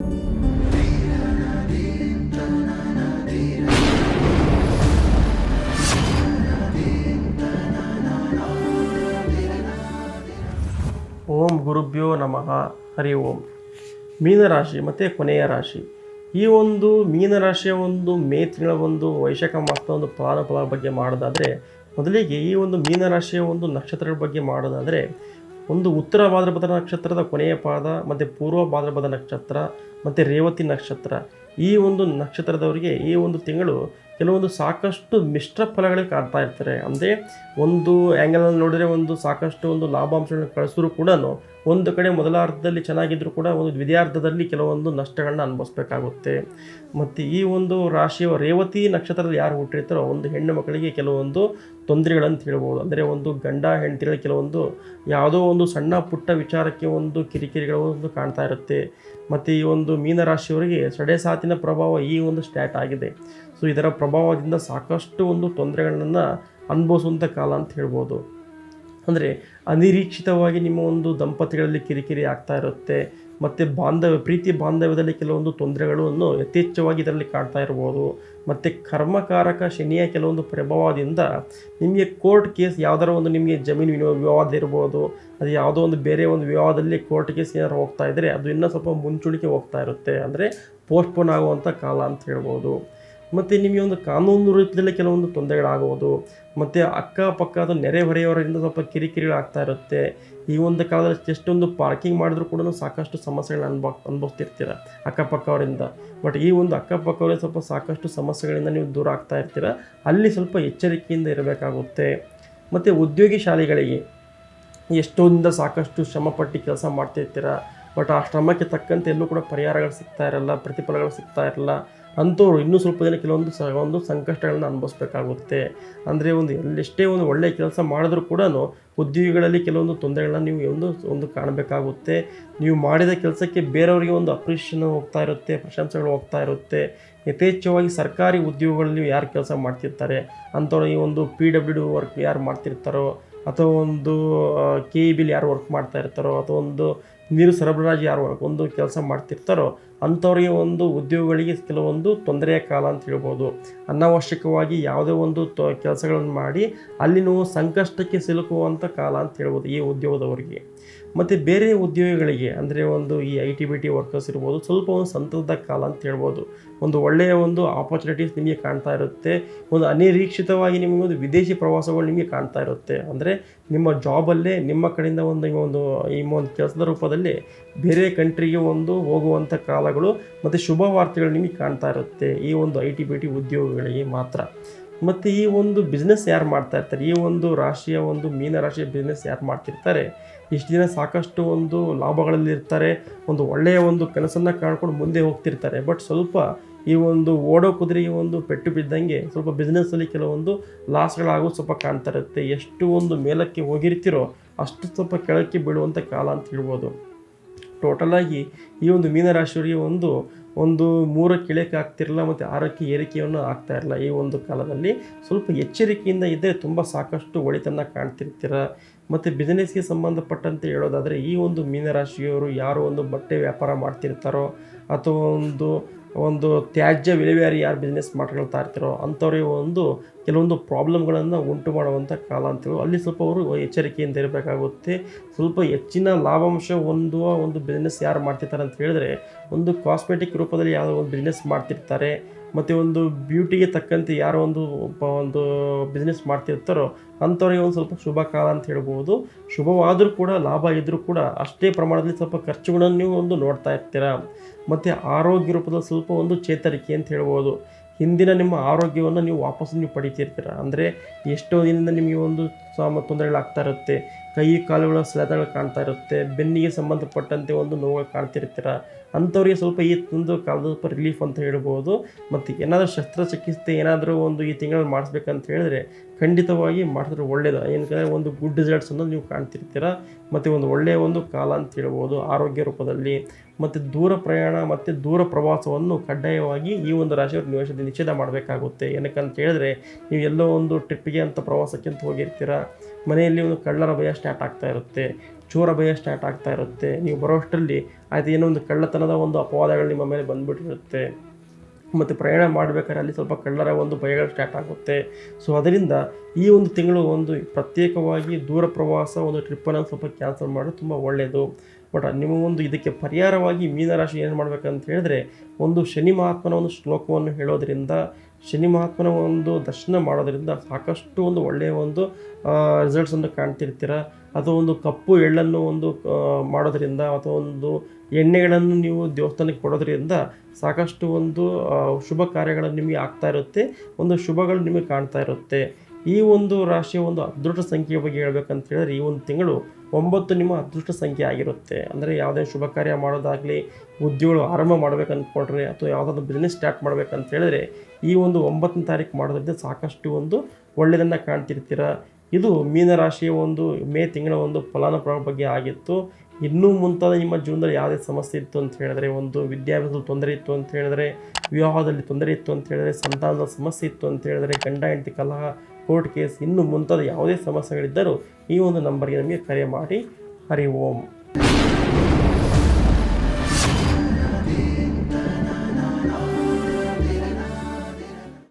ಓಂ ಗುರುಭ್ಯೋ ನಮಃ. ಹರಿ ಓಂ. ಮೀನರಾಶಿ ಮತ್ತು ಕೊನೆಯ ರಾಶಿ. ಈ ಒಂದು ಮೀನರಾಶಿಯ ಒಂದು ಮೇ ತಿಂಗಳ ಒಂದು ವೈಶಾಖ ಮಾಸದ ಒಂದು ಫಲಾನುಫಲ ಬಗ್ಗೆ ಮಾಡೋದಾದರೆ, ಮೊದಲಿಗೆ ಈ ಒಂದು ಮೀನರಾಶಿಯ ಒಂದು ನಕ್ಷತ್ರಗಳ ಬಗ್ಗೆ ಮಾಡೋದಾದರೆ, ಒಂದು ಉತ್ತರ ಭಾದ್ರಪದ ನಕ್ಷತ್ರದ ಕೊನೆಯ ಪಾದ ಮತ್ತು ಪೂರ್ವ ಭಾದ್ರಪದ ನಕ್ಷತ್ರ ಮತ್ತು ರೇವತಿ ನಕ್ಷತ್ರ, ಈ ಒಂದು ನಕ್ಷತ್ರದವರಿಗೆ ಈ ಒಂದು ತಿಂಗಳು ಕೆಲವೊಂದು ಸಾಕಷ್ಟು ಮಿಶ್ರ ಫಲಗಳಿಗೆ ಕಾಡ್ತಾ ಇರ್ತಾರೆ. ಅಂದರೆ ಒಂದು ಆ್ಯಂಗಲಲ್ಲಿ ನೋಡಿದರೆ ಒಂದು ಸಾಕಷ್ಟು ಒಂದು ಲಾಭಾಂಶಗಳನ್ನು ಕಳಿಸಿದ್ರು ಕೂಡ ಒಂದು ಕಡೆ ಮೊದಲ ಅರ್ಧದಲ್ಲಿ ಚೆನ್ನಾಗಿದ್ದರೂ ಕೂಡ ಒಂದು ದ್ವಿತೀಯಾರ್ಧದಲ್ಲಿ ಕೆಲವೊಂದು ನಷ್ಟಗಳನ್ನ ಅನುಭವಿಸ್ಬೇಕಾಗುತ್ತೆ. ಮತ್ತು ಈ ಒಂದು ರಾಶಿಯ ರೇವತಿ ನಕ್ಷತ್ರದಲ್ಲಿ ಯಾರು ಹುಟ್ಟಿರ್ತಾರೋ ಒಂದು ಹೆಣ್ಣು ಮಕ್ಕಳಿಗೆ ಕೆಲವೊಂದು ತೊಂದರೆಗಳಂತ ಹೇಳ್ಬೋದು. ಅಂದರೆ ಒಂದು ಗಂಡ ಹೆಂಡತಿಗಳಿಗೆ ಕೆಲವೊಂದು ಯಾವುದೋ ಒಂದು ಸಣ್ಣ ಪುಟ್ಟ ವಿಚಾರಕ್ಕೆ ಒಂದು ಕಿರಿಕಿರಿಗಳು ಒಂದು ಕಾಣ್ತಾ ಇರುತ್ತೆ. ಮತ್ತು ಈ ಒಂದು ಮೀನರಾಶಿಯವರಿಗೆ ಸಡೆ ಸಾತಿನ ಪ್ರಭಾವ ಈ ಒಂದು ಸ್ಟಾರ್ಟ್ ಆಗಿದೆ. ಸೊ ಇದರ ಪ್ರಭಾವದಿಂದ ಸಾಕಷ್ಟು ಒಂದು ತೊಂದರೆಗಳನ್ನು ಅನುಭವಿಸುವಂಥ ಕಾಲ ಅಂತ ಹೇಳ್ಬೋದು. ಅಂದರೆ ಅನಿರೀಕ್ಷಿತವಾಗಿ ನಿಮ್ಮ ಒಂದು ದಂಪತಿಗಳಲ್ಲಿ ಕಿರಿಕಿರಿ ಆಗ್ತಾ ಇರುತ್ತೆ. ಮತ್ತು ಪ್ರೀತಿ ಬಾಂಧವ್ಯದಲ್ಲಿ ಕೆಲವೊಂದು ತೊಂದರೆಗಳನ್ನು ಯಥೇಚ್ಛವಾಗಿ ಇದರಲ್ಲಿ ಕಾಡ್ತಾ ಇರ್ಬೋದು. ಮತ್ತು ಕರ್ಮಕಾರಕ ಶನಿಯ ಕೆಲವೊಂದು ಪ್ರಭಾವದಿಂದ ನಿಮಗೆ ಕೋರ್ಟ್ ಕೇಸ್ ಯಾವುದಾರ ಒಂದು ನಿಮಗೆ ಜಮೀನು ವಿವಾದ ಇರ್ಬೋದು, ಅದು ಯಾವುದೋ ಒಂದು ಬೇರೆ ಒಂದು ವಿವಾದದಲ್ಲಿ ಕೋರ್ಟ್ ಕೇಸ್ ಏನಾದ್ರು ಹೋಗ್ತಾ ಇದ್ದರೆ ಅದು ಇನ್ನೂ ಸ್ವಲ್ಪ ಮುಂಚೂಣಿಕೆ ಹೋಗ್ತಾ ಇರುತ್ತೆ. ಅಂದರೆ ಪೋಸ್ಟ್ಪೋನ್ ಆಗುವಂಥ ಕಾಲ ಅಂತ ಹೇಳ್ಬೋದು. ಮತ್ತು ನಿಮಗೆ ಒಂದು ಕಾನೂನು ರೀತಿಯಲ್ಲಿ ಕೆಲವೊಂದು ತೊಂದರೆಗಳಾಗುವುದು, ಮತ್ತು ಅಕ್ಕಪಕ್ಕದ ನೆರೆಹೊರೆಯವರಿಂದ ಸ್ವಲ್ಪ ಕಿರಿಕಿರಿಗಳಾಗ್ತಾ ಇರುತ್ತೆ. ಈ ಒಂದು ಕಾಲದಲ್ಲಿ ಎಷ್ಟೊಂದು ಪಾರ್ಕಿಂಗ್ ಮಾಡಿದ್ರೂ ಕೂಡ ಸಾಕಷ್ಟು ಸಮಸ್ಯೆಗಳನ್ನ ಅನುಭವಿಸ್ತಿರ್ತೀರ ಅಕ್ಕಪಕ್ಕವರಿಂದ. ಬಟ್ ಈ ಒಂದು ಅಕ್ಕಪಕ್ಕವರಿಂದ ಸ್ವಲ್ಪ ಸಾಕಷ್ಟು ಸಮಸ್ಯೆಗಳಿಂದ ನೀವು ದೂರ ಆಗ್ತಾ ಇರ್ತೀರ. ಅಲ್ಲಿ ಸ್ವಲ್ಪ ಎಚ್ಚರಿಕೆಯಿಂದ ಇರಬೇಕಾಗುತ್ತೆ. ಮತ್ತು ಉದ್ಯೋಗಿ ಶಾಲೆಗಳಿಗೆ ಎಷ್ಟೊಂದಿಂದ ಸಾಕಷ್ಟು ಶ್ರಮಪಟ್ಟು ಕೆಲಸ ಮಾಡ್ತಿರ್ತೀರ. ಬಟ್ ಆ ಶ್ರಮಕ್ಕೆ ತಕ್ಕಂತೆ ಎಲ್ಲೂ ಕೂಡ ಪರಿಹಾರಗಳು ಸಿಗ್ತಾ ಇರಲ್ಲ, ಪ್ರತಿಫಲಗಳು ಸಿಗ್ತಾ ಇರಲ್ಲ. ಅಂಥವ್ರು ಇನ್ನೂ ಸ್ವಲ್ಪ ಜನ ಕೆಲವೊಂದು ಸಂಕಷ್ಟಗಳನ್ನ ಅನುಭವಿಸ್ಬೇಕಾಗುತ್ತೆ. ಅಂದರೆ ಎಷ್ಟೇ ಒಂದು ಒಳ್ಳೆಯ ಕೆಲಸ ಮಾಡಿದ್ರೂ ಕೂಡ ಉದ್ಯೋಗಿಗಳಲ್ಲಿ ಕೆಲವೊಂದು ತೊಂದರೆಗಳನ್ನ ನೀವು ಒಂದು ಕಾಣಬೇಕಾಗುತ್ತೆ. ನೀವು ಮಾಡಿದ ಕೆಲಸಕ್ಕೆ ಬೇರೆಯವರಿಗೆ ಒಂದು ಅಪ್ರಿಷಿಯೇಷನ್ ಹೋಗ್ತಾ ಇರುತ್ತೆ, ಪ್ರಶಂಸೆಗಳು ಹೋಗ್ತಾ ಇರುತ್ತೆ. ಯಥೇಚ್ಛವಾಗಿ ಸರ್ಕಾರಿ ಉದ್ಯೋಗಗಳಲ್ಲಿ ಯಾರು ಕೆಲಸ ಮಾಡ್ತಿರ್ತಾರೆ ಅಂಥವ್ರು ಈ ಒಂದು PWD ವರ್ಕ್ ಯಾರು ಮಾಡ್ತಿರ್ತಾರೋ, ಅಥವಾ ಒಂದು KEBಲಿ ಯಾರು ವರ್ಕ್ ಮಾಡ್ತಾ ಇರ್ತಾರೋ, ಅಥವಾ ಒಂದು ನೀರು ಸರಬರಾಜು ಯಾರು ಒಂದು ಕೆಲಸ ಮಾಡ್ತಿರ್ತಾರೋ ಅಂಥವ್ರಿಗೆ ಒಂದು ಉದ್ಯೋಗಗಳಿಗೆ ಕೆಲವೊಂದು ತೊಂದರೆಯ ಕಾಲ ಅಂತ ಹೇಳ್ಬೋದು. ಅನಾವಶ್ಯಕವಾಗಿ ಯಾವುದೇ ಒಂದು ಕೆಲಸಗಳನ್ನು ಮಾಡಿ ಅಲ್ಲಿ ನೀವು ಸಂಕಷ್ಟಕ್ಕೆ ಸಿಲುಕುವಂಥ ಕಾಲ ಅಂತ ಹೇಳ್ಬೋದು ಈ ಉದ್ಯೋಗದವರಿಗೆ. ಮತ್ತು ಬೇರೆ ಉದ್ಯೋಗಿಗಳಿಗೆ ಅಂದರೆ ಈ IT-BT ವರ್ಕರ್ಸ್ ಇರ್ಬೋದು, ಸ್ವಲ್ಪ ಒಂದು ಸಂತಸದ ಕಾಲ ಅಂತ ಹೇಳ್ಬೋದು. ಒಂದು ಒಳ್ಳೆಯ ಒಂದು ಆಪರ್ಚುನಿಟೀಸ್ ನಿಮಗೆ ಕಾಣ್ತಾ ಇರುತ್ತೆ. ಒಂದು ಅನಿರೀಕ್ಷಿತವಾಗಿ ನಿಮಗೆ ಒಂದು ವಿದೇಶಿ ಪ್ರವಾಸಗಳು ನಿಮಗೆ ಕಾಣ್ತಾ ಇರುತ್ತೆ. ಅಂದರೆ ನಿಮ್ಮ ಜಾಬಲ್ಲೇ ನಿಮ್ಮ ಕಡೆಯಿಂದ ಈ ಒಂದು ಕೆಲಸದ ರೂಪದಲ್ಲಿ ಬೇರೆ ಕಂಟ್ರಿಗೆ ಹೋಗುವಂಥ ಕಾಲಗಳು ಮತ್ತು ಶುಭ ವಾರ್ತೆಗಳು ನಿಮಗೆ ಕಾಣ್ತಾ ಇರುತ್ತೆ ಈ ಒಂದು IT-BT ಉದ್ಯೋಗಗಳಿಗೆ ಮಾತ್ರ. ಮತ್ತು ಈ ಒಂದು ಬಿಸ್ನೆಸ್ ಯಾರು ಮಾಡ್ತಾ ಇರ್ತಾರೆ, ಈ ಒಂದು ರಾಶಿಯ ಮೀನರಾಶಿಯ ಬಿಸ್ನೆಸ್ ಯಾರು ಮಾಡ್ತಿರ್ತಾರೆ, ಇಷ್ಟು ದಿನ ಸಾಕಷ್ಟು ಲಾಭಗಳಲ್ಲಿ ಇರ್ತಾರೆ, ಒಳ್ಳೆಯ ಕನಸನ್ನು ಕಾಣ್ಕೊಂಡು ಮುಂದೆ ಹೋಗ್ತಿರ್ತಾರೆ. ಬಟ್ ಸ್ವಲ್ಪ ಈ ಓಡೋ ಕುದುರೆಗೆ ಪೆಟ್ಟು ಬಿದ್ದಂಗೆ ಸ್ವಲ್ಪ ಬಿಸ್ನೆಸ್ಸಲ್ಲಿ ಕೆಲವೊಂದು ಲಾಸ್ಗಳಾಗೋದು ಸ್ವಲ್ಪ ಕಾಣ್ತಾ ಇರುತ್ತೆ. ಎಷ್ಟು ಮೇಲಕ್ಕೆ ಹೋಗಿರ್ತೀರೋ ಅಷ್ಟು ಸ್ವಲ್ಪ ಕೆಳಕ್ಕೆ ಬೀಳುವಂಥ ಕಾಲ ಅಂತ ಹೇಳ್ಬೋದು. ಟೋಟಲಾಗಿ ಈ ಮೀನರಾಶಿಯವರಿಗೆ ಒಂದು 3ಕ್ಕೆ ಇಳಿಕೆ ಆಗ್ತಿರಲ್ಲ, ಮತ್ತು 6ಕ್ಕೆ ಏರಿಕೆಯನ್ನು ಆಗ್ತಾ ಇರಲ್ಲ. ಈ ಕಾಲದಲ್ಲಿ ಸ್ವಲ್ಪ ಎಚ್ಚರಿಕೆಯಿಂದ ಇದ್ದರೆ ತುಂಬ ಸಾಕಷ್ಟು ಒಳಿತನ್ನು ಕಾಣ್ತಿರ್ತೀರ. ಮತ್ತು ಬಿಸ್ನೆಸ್ಗೆ ಸಂಬಂಧಪಟ್ಟಂತೆ ಹೇಳೋದಾದರೆ ಈ ಮೀನರಾಶಿಯವರು ಯಾರು ಬಟ್ಟೆ ವ್ಯಾಪಾರ ಮಾಡ್ತಿರ್ತಾರೋ, ಅಥವಾ ತ್ಯಾಜ್ಯ ವಿಲೇವಾರಿ ಯಾರು ಬಿಸ್ನೆಸ್ ಮಾಡ್ಕೊಳ್ತಾ ಇರ್ತಾರೋ ಅಂಥವ್ರಿಗೆ ಕೆಲವೊಂದು ಪ್ರಾಬ್ಲಮ್ಗಳನ್ನು ಉಂಟು ಮಾಡುವಂಥ ಕಾಲ ಅಂತೇಳಿ ಅಲ್ಲಿ ಸ್ವಲ್ಪ ಅವರು ಎಚ್ಚರಿಕೆಯಿಂದ ಇರಬೇಕಾಗುತ್ತೆ. ಸ್ವಲ್ಪ ಹೆಚ್ಚಿನ ಲಾಭಾಂಶ ಹೊಂದುವ ಬಿಸ್ನೆಸ್ ಯಾರು ಮಾಡ್ತಿರ್ತಾರೆ ಅಂತ ಹೇಳಿದ್ರೆ, ಕಾಸ್ಮೆಟಿಕ್ ರೂಪದಲ್ಲಿ ಯಾವುದೋ ಒಂದು ಬಿಸ್ನೆಸ್ ಮಾಡ್ತಿರ್ತಾರೆ, ಮತ್ತು ಬ್ಯೂಟಿಗೆ ತಕ್ಕಂತೆ ಯಾರೋ ಒಂದು ಬಿಸ್ನೆಸ್ ಮಾಡ್ತಿರ್ತಾರೋ ಅಂಥವ್ರಿಗೆ ಸ್ವಲ್ಪ ಶುಭ ಕಾಲ ಅಂತ ಹೇಳ್ಬೋದು. ಶುಭವಾದರೂ ಕೂಡ ಲಾಭ ಇದ್ದರೂ ಕೂಡ ಅಷ್ಟೇ ಪ್ರಮಾಣದಲ್ಲಿ ಸ್ವಲ್ಪ ಖರ್ಚುಗಳನ್ನು ನೀವು ನೋಡ್ತಾ ಇರ್ತೀರ. ಮತ್ತು ಆರೋಗ್ಯ ರೂಪದಲ್ಲಿ ಸ್ವಲ್ಪ ಚೇತರಿಕೆ ಅಂತ ಹೇಳ್ಬೋದು. ಹಿಂದಿನ ನಿಮ್ಮ ಆರೋಗ್ಯವನ್ನು ನೀವು ವಾಪಸ್ಸು ಪಡಿತಿರ್ತೀರ. ಅಂದರೆ ಎಷ್ಟೋ ದಿನದಿಂದ ನಿಮಗೆ ತೊಂದರೆಗಳಾಗ್ತಾ ಇರುತ್ತೆ, ಕೈ ಕಾಲುಗಳ ಸೆಳೆತಗಳು ಕಾಣ್ತಾ ಇರುತ್ತೆ, ಬೆನ್ನಿಗೆ ಸಂಬಂಧಪಟ್ಟಂತೆ ನೋವುಗಳು ಕಾಣ್ತಿರ್ತೀರ. ಅಂಥವ್ರಿಗೆ ಸ್ವಲ್ಪ ಈ ಕಾಲದ ಸ್ವಲ್ಪ ರಿಲೀಫ್ ಅಂತ ಹೇಳ್ಬೋದು. ಮತ್ತು ಏನಾದರೂ ಶಸ್ತ್ರಚಿಕಿತ್ಸೆ ಏನಾದರೂ ಈ ತಿಂಗಳಲ್ಲಿ ಮಾಡಿಸ್ಬೇಕಂತ ಹೇಳಿದ್ರೆ ಖಂಡಿತವಾಗಿ ಮಾಡಿದ್ರೆ ಒಳ್ಳೆಯದು. ಏನಂದರೆ ಗುಡ್ ರಿಸಲ್ಟ್ಸನ್ನು ನೀವು ಕಾಣ್ತಿರ್ತೀರ. ಮತ್ತು ಒಳ್ಳೆಯ ಕಾಲ ಅಂತ ಹೇಳ್ಬೋದು ಆರೋಗ್ಯ ರೂಪದಲ್ಲಿ. ಮತ್ತು ದೂರ ಪ್ರಯಾಣ ಮತ್ತು ದೂರ ಪ್ರವಾಸವನ್ನು ಕಡ್ಡಾಯವಾಗಿ ಈ ರಾಶಿಯವರು ನಿಷೇಧ ಮಾಡಬೇಕಾಗುತ್ತೆ. ಏನಕ್ಕಂತ ಹೇಳಿದ್ರೆ, ನೀವು ಎಲ್ಲೋ ಟ್ರಿಪ್ಪಿಗೆ ಅಂತ ಪ್ರವಾಸಕ್ಕೆ ಅಂತ ಹೋಗಿರ್ತೀರ, ಮನೆಯಲ್ಲಿ ಒಂದು ಕಳ್ಳರ ಭಯ ಸ್ಟಾರ್ಟ್ ಆಗ್ತಾ ಇರುತ್ತೆ, ಚೋರ ಭಯ ಸ್ಟಾರ್ಟ್ ಆಗ್ತಾ ಇರುತ್ತೆ. ನೀವು ಬರೋಷ್ಟರಲ್ಲಿ ಆಯ್ತು ಏನೋ ಒಂದು ಕಳ್ಳತನದ ಒಂದು ಅಪವಾದಗಳು ನಿಮ್ಮ ಮೇಲೆ ಬಂದುಬಿಟ್ಟಿರುತ್ತೆ. ಮತ್ತು ಪ್ರಯಾಣ ಮಾಡಬೇಕಾದ್ರೆ ಅಲ್ಲಿ ಸ್ವಲ್ಪ ಕಳ್ಳರ ಒಂದು ಭಯಗಳು ಸ್ಟಾರ್ಟ್ ಆಗುತ್ತೆ. ಸೊ ಅದರಿಂದ ಈ ಒಂದು ತಿಂಗಳು ಒಂದು ಪ್ರತ್ಯೇಕವಾಗಿ ದೂರ ಪ್ರವಾಸ ಒಂದು ಟ್ರಿಪ್ಪನ್ನು ಸ್ವಲ್ಪ ಕ್ಯಾನ್ಸಲ್ ಮಾಡೋದು ತುಂಬ ಒಳ್ಳೆಯದು. ಬಟ್ ನೀವು ಒಂದು ಇದಕ್ಕೆ ಪರಿಹಾರವಾಗಿ ಮೀನರಾಶಿ ಏನು ಮಾಡಬೇಕಂತ ಹೇಳಿದ್ರೆ, ಒಂದು ಶನಿ ಮಹಾತ್ಮನ ಒಂದು ಶ್ಲೋಕವನ್ನು ಹೇಳೋದ್ರಿಂದ, ಶನಿ ಮಹಾತ್ಮನ ಒಂದು ದರ್ಶನ ಮಾಡೋದ್ರಿಂದ ಸಾಕಷ್ಟು ಒಂದು ಒಳ್ಳೆಯ ಒಂದು ರಿಸಲ್ಟ್ಸನ್ನು ಕಾಣ್ತಿರ್ತೀರ. ಅಥವಾ ಒಂದು ಕಪ್ಪು ಎಳ್ಳನ್ನು ಒಂದು ಮಾಡೋದ್ರಿಂದ ಅಥವಾ ಒಂದು ಎಣ್ಣೆಗಳನ್ನು ನೀವು ದೇವಸ್ಥಾನಕ್ಕೆ ಕೊಡೋದ್ರಿಂದ ಸಾಕಷ್ಟು ಒಂದು ಶುಭ ಕಾರ್ಯಗಳು ನಿಮಗೆ ಆಗ್ತಾ ಇರುತ್ತೆ, ಒಂದು ಶುಭಗಳು ನಿಮಗೆ ಕಾಣ್ತಾ ಇರುತ್ತೆ. ಈ ಒಂದು ರಾಶಿಯ ಒಂದು ಅದೃಷ್ಟ ಸಂಖ್ಯೆಯ ಬಗ್ಗೆ ಹೇಳ್ಬೇಕಂತ ಹೇಳಿದ್ರೆ, ಈ ಒಂದು ತಿಂಗಳು 9 ನಿಮ್ಮ ಅದೃಷ್ಟ ಸಂಖ್ಯೆ ಆಗಿರುತ್ತೆ. ಅಂದರೆ ಯಾವುದೇ ಶುಭ ಕಾರ್ಯ ಮಾಡೋದಾಗಲಿ, ಉದ್ಯೋಗ ಆರಂಭ ಮಾಡ್ಬೇಕಂದ್ಕೊಂಡ್ರೆ ಅಥವಾ ಯಾವುದಾದ್ರು ಬಿಸ್ನೆಸ್ ಸ್ಟಾರ್ಟ್ ಮಾಡ್ಬೇಕಂತ ಹೇಳಿದ್ರೆ ಈ ಒಂದು 9ನೇ ತಾರೀಕು ಮಾಡೋದ್ರಿಂದ ಸಾಕಷ್ಟು ಒಂದು ಒಳ್ಳೆಯದನ್ನು ಕಾಣ್ತಿರ್ತೀರ. ಇದು ಮೀನರಾಶಿಯ ಒಂದು ಮೇ ತಿಂಗಳ ಒಂದು ಫಲಾನುಫಲ ಬಗ್ಗೆ ಆಗಿತ್ತು. ಇನ್ನೂ ಮುಂತಾದ ನಿಮ್ಮ ಜೀವನದಲ್ಲಿ ಯಾವುದೇ ಸಮಸ್ಯೆ ಇತ್ತು ಅಂತ ಹೇಳಿದ್ರೆ, ಒಂದು ವಿದ್ಯಾಭ್ಯಾಸದಲ್ಲಿ ತೊಂದರೆ ಇತ್ತು ಅಂತ ಹೇಳಿದ್ರೆ, ವಿವಾಹದಲ್ಲಿ ತೊಂದರೆ ಇತ್ತು ಅಂತ ಹೇಳಿದ್ರೆ, ಸಂತಾನದ ಸಮಸ್ಯೆ ಇತ್ತು ಅಂತ ಹೇಳಿದ್ರೆ, ಗಂಡ ಹೆಂಡತಿ ಕಲಹ, ಕೋರ್ಟ್ ಕೇಸ್, ಇನ್ನೂ ಮುಂತಾದ ಯಾವುದೇ ಸಮಸ್ಯೆಗಳಿದ್ದರೂ ಈ ಒಂದು ನಂಬರ್ಗೆ ನಮಗೆ ಕರೆ ಮಾಡಿ. ಹರಿ ಓಂ.